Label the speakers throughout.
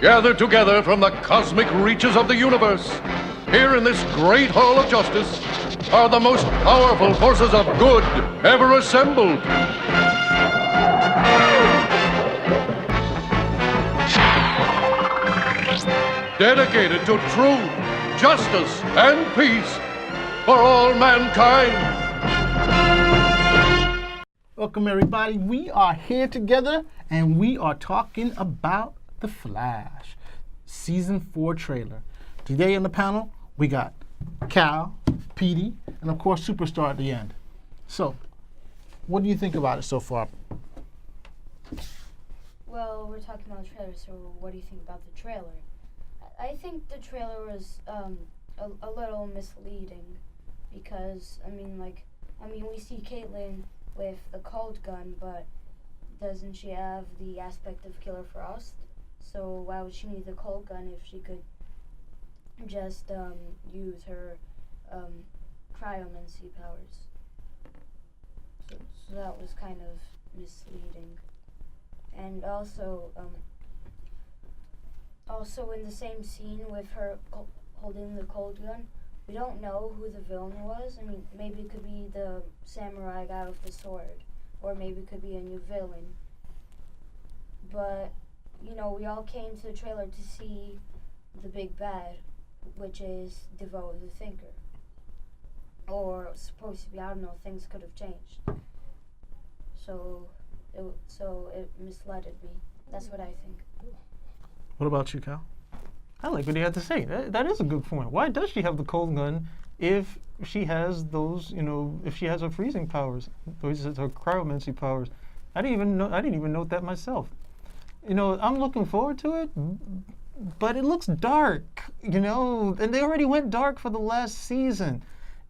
Speaker 1: gathered together from the cosmic reaches of the universe, here in this great hall of justice, are the most powerful forces of good ever assembled. Dedicated to truth, justice, and peace for all mankind.
Speaker 2: Welcome, everybody. We are here together, and we are talking about The Flash, Season 4 trailer. Today on the panel, we got Cal, Petey, and of course, Superstar at the end. So, what do you think about it so far?
Speaker 3: Well, we're talking about the trailer, so what do you think about the trailer? I think the trailer was a little misleading because, we see Caitlin with the cold gun, but doesn't she have the aspect of Killer Frost? So why would she need the cold gun if she could just use her cryomancy powers? So that was kind of misleading. And also in the same scene with her holding the cold gun, we don't know who the villain was. I mean, maybe it could be the samurai guy with the sword, or maybe it could be a new villain. But, we all came to the trailer to see the big bad, which is DeVoe the Thinker. Or supposed to be, I don't know, things could have changed. So it misled me. That's what I think.
Speaker 2: What about you, Cal?
Speaker 4: I like what he had to say. That is a good point. Why does she have the cold gun if she has those, if she has her freezing powers, her cryomancy powers? I didn't even note that myself. I'm looking forward to it, but it looks dark, and they already went dark for the last season.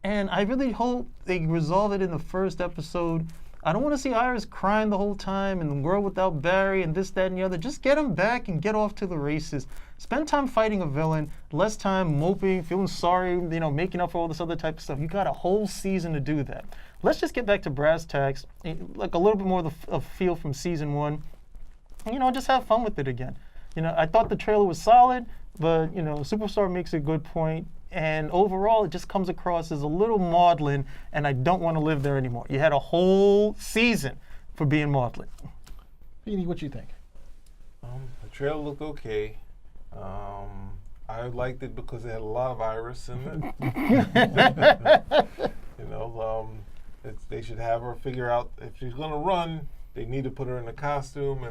Speaker 4: And I really hope they resolve it in the first episode. I don't want to see Iris crying the whole time and the world without Barry and this, that, and the other. Just get him back and get off to the races. Spend time fighting a villain, less time moping, feeling sorry, making up for all this other type of stuff. You got a whole season to do that. Let's just get back to brass tacks, like a little bit more of feel from season 1. Just have fun with it again. I thought the trailer was solid, but, Superstar makes a good point. And overall, it just comes across as a little maudlin, and I don't want to live there anymore. You had a whole season for being maudlin.
Speaker 2: Petey, what you think?
Speaker 5: The trailer looked okay. I liked it because it had a lot of Iris in it. They should have her figure out if she's going to run. They need to put her in a costume,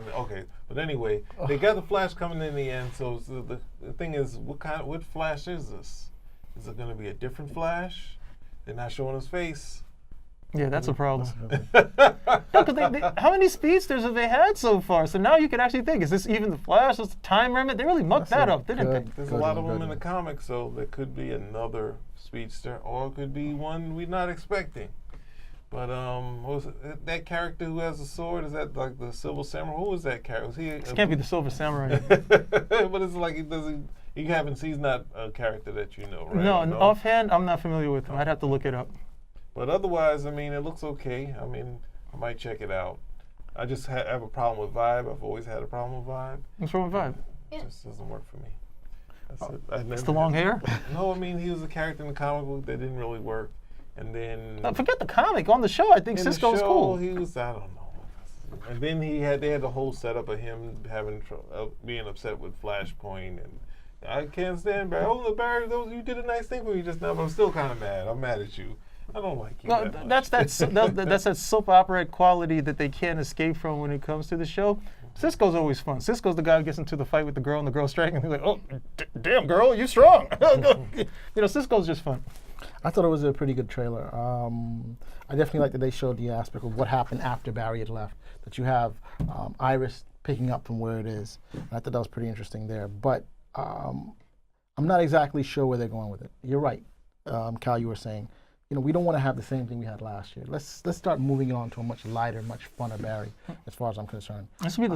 Speaker 5: but anyway, they got the Flash coming in the end. So the thing is, what Flash is this? Is it going to be a different Flash? They're not showing his face.
Speaker 4: Yeah, that's a problem. How many speedsters have they had so far? So now you can actually think, is this even the Flash? Is the time remnant? They really mucked that up, didn't they?
Speaker 5: There's a lot of them in the comics, so there could be another speedster, or it could be one we're not expecting. But what was it, that character who has a sword? Is that like the Silver Samurai? Who was that character?
Speaker 4: This can't be the Silver Samurai.
Speaker 5: But it's like he's not a character that you know, right?
Speaker 4: No, offhand, I'm not familiar with him. I'd have to look it up.
Speaker 5: But otherwise, it looks okay. I might check it out. I just have a problem with Vibe. I've always had a problem with Vibe.
Speaker 4: What's wrong with Vibe?
Speaker 5: It just doesn't work for me. That's it.
Speaker 4: It's the long hair?
Speaker 5: No, he was a character in the comic book that didn't really work. And then
Speaker 4: forget the comic. On the show, I think Cisco's cool.
Speaker 5: He was, I don't know. And then they had the whole setup of him being upset with Flashpoint, and I can't stand Barry. Oh, Barry, you did a nice thing for me just now, but I'm still kind of mad. I'm mad at you. I don't like you.
Speaker 4: No, that's that soap opera quality that they can't escape from when it comes to the show. Cisco's always fun. Cisco's the guy who gets into the fight with the girl, and the girl's striking, and he's like, "Oh, damn girl, you strong." Cisco's just fun.
Speaker 2: I thought it was a pretty good trailer. I definitely like that they showed the aspect of what happened after Barry had left. That you have Iris picking up from where it is. And I thought that was pretty interesting there. But I'm not exactly sure where they're going with it. You're right, Cal. You were saying, we don't want to have the same thing we had last year. Let's start moving on to a much lighter, much funner Barry, as far as I'm concerned.
Speaker 4: This will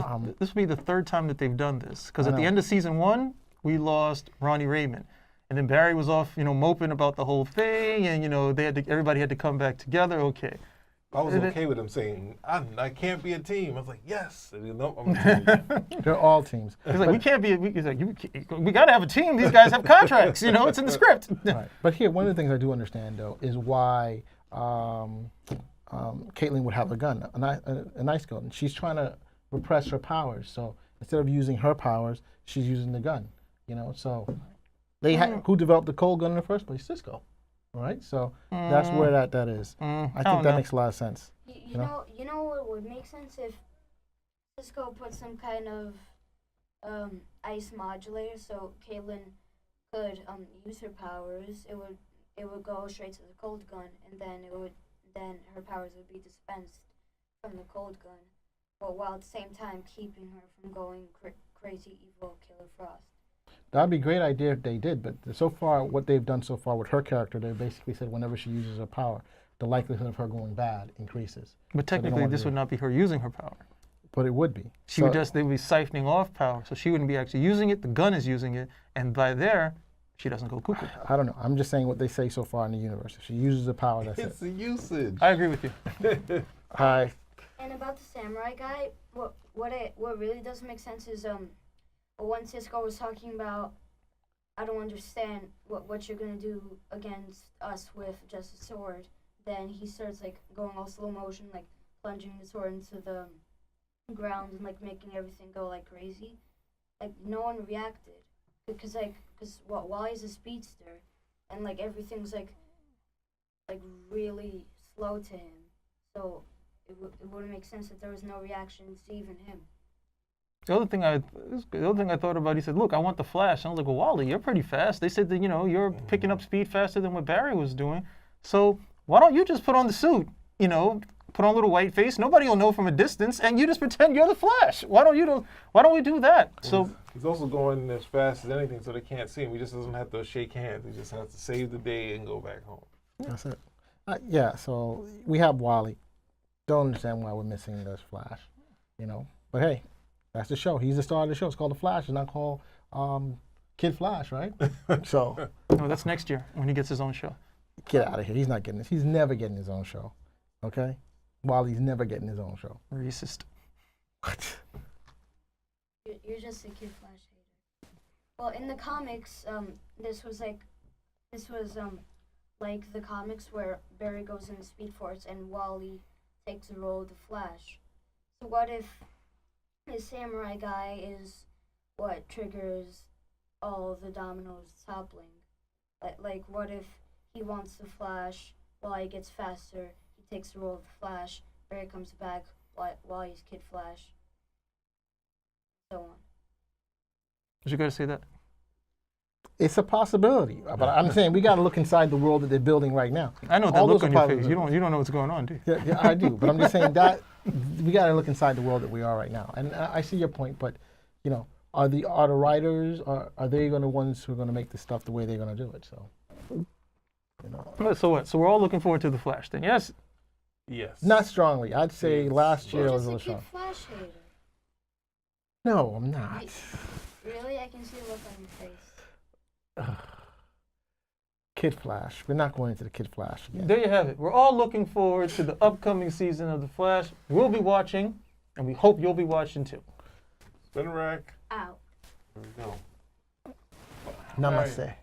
Speaker 4: be the third time that they've done this. Because at the end of season 1, we lost Ronnie Raymond. And then Barry was off, moping about the whole thing, and everybody had to come back together. Okay,
Speaker 5: I was okay with him saying, I can't be a team. I was like, yes. And you know, I'm a team.
Speaker 2: They're all teams.
Speaker 4: He's like, we can't be. He's like, we got to have a team. These guys have contracts. You know, it's in the script.
Speaker 2: Right. But here, one of the things I do understand, though, is why Caitlyn would have a gun, a nice gun. She's trying to repress her powers. So instead of using her powers, she's using the gun. You know, so they had who developed the cold gun in the first place? Cisco. All right. So that's where that is. I think
Speaker 4: don't
Speaker 2: that
Speaker 4: know.
Speaker 2: makes a lot of sense.
Speaker 3: You know what would make sense if Cisco put some kind of ice modulator so Caitlyn could use her powers. It would go straight to the cold gun, and then her powers would be dispensed from the cold gun, but while at the same time keeping her from going crazy evil Killer Frost.
Speaker 2: That'd be a great idea if they did, but so far, what they've done so far with her character, they basically said whenever she uses her power, the likelihood of her going bad increases.
Speaker 4: But technically, this would not be her using her power.
Speaker 2: But it would be.
Speaker 4: They would be siphoning off power, so she wouldn't be actually using it. The gun is using it, and by there, she doesn't go cuckoo.
Speaker 2: I don't know. I'm just saying what they say so far in the universe. If she uses the power, that's
Speaker 5: It's
Speaker 2: it.
Speaker 5: the usage.
Speaker 4: I agree with you.
Speaker 3: And about the samurai guy, what really doesn't make sense is when Cisco was talking about, I don't understand what you're gonna do against us with just a sword. Then he starts like going all slow motion, like plunging the sword into the ground and like making everything go like crazy. Like no one reacted because Wally's a speedster and like everything's like really slow to him. So it wouldn't make sense that there was no reactions to even him.
Speaker 4: The other thing I thought about, he said, "Look, I want the Flash." And I was like, "Well, Wally, you're pretty fast." They said that you're picking up speed faster than what Barry was doing. So why don't you just put on the suit? Put on a little white face. Nobody will know from a distance, and you just pretend you're the Flash. Why don't we do that? So
Speaker 5: he's also going as fast as anything, so they can't see him. He just doesn't have to shake hands. He just has to save the day and go back home.
Speaker 2: That's it. Yeah, so we have Wally. Don't understand why we're missing this Flash, But hey, that's the show. He's the star of the show. It's called The Flash. It's not called Kid Flash, right? So
Speaker 4: no, that's next year when he gets his own show.
Speaker 2: get out of here. He's not getting this. He's never getting his own show. Okay? Wally's never getting his own show.
Speaker 4: Racist.
Speaker 2: What?
Speaker 3: You're just a Kid Flash hater. Well, in the comics, this was like the comics where Barry goes into Speed Force and Wally takes the role of the Flash. So what if his samurai guy is what triggers all the dominoes toppling? Like what if he wants the Flash, Wally gets faster, he takes the role of the Flash, Barry comes back, Wally's Kid Flash, so on.
Speaker 4: Did you gotta say that?
Speaker 2: It's a possibility, but I'm saying we got to look inside the world that they're building right now.
Speaker 4: I know that
Speaker 2: All
Speaker 4: look
Speaker 2: those
Speaker 4: on
Speaker 2: are
Speaker 4: your face. You don't know what's going on, do you?
Speaker 2: Yeah, I do, but I'm just saying that we got to look inside the world that we are right now. And I see your point, but are the writers are they going to ones who are going to make the stuff the way they're going to do it? So
Speaker 4: So what? So we're all looking forward to the Flash then? Yes.
Speaker 5: Yes.
Speaker 2: not strongly. I'd say last year
Speaker 3: You're
Speaker 2: was a
Speaker 3: just a
Speaker 2: little
Speaker 3: Kid
Speaker 2: strong.
Speaker 3: Flash hater.
Speaker 2: No, I'm not.
Speaker 3: Really? I can see the look on your face.
Speaker 2: Kid Flash. We're not going into the Kid Flash again.
Speaker 4: There you have it. We're all looking forward to the upcoming season of the Flash. We'll be watching, and we hope you'll be watching too.
Speaker 5: Spin rack.
Speaker 3: Out.
Speaker 5: There we go.
Speaker 2: Namaste.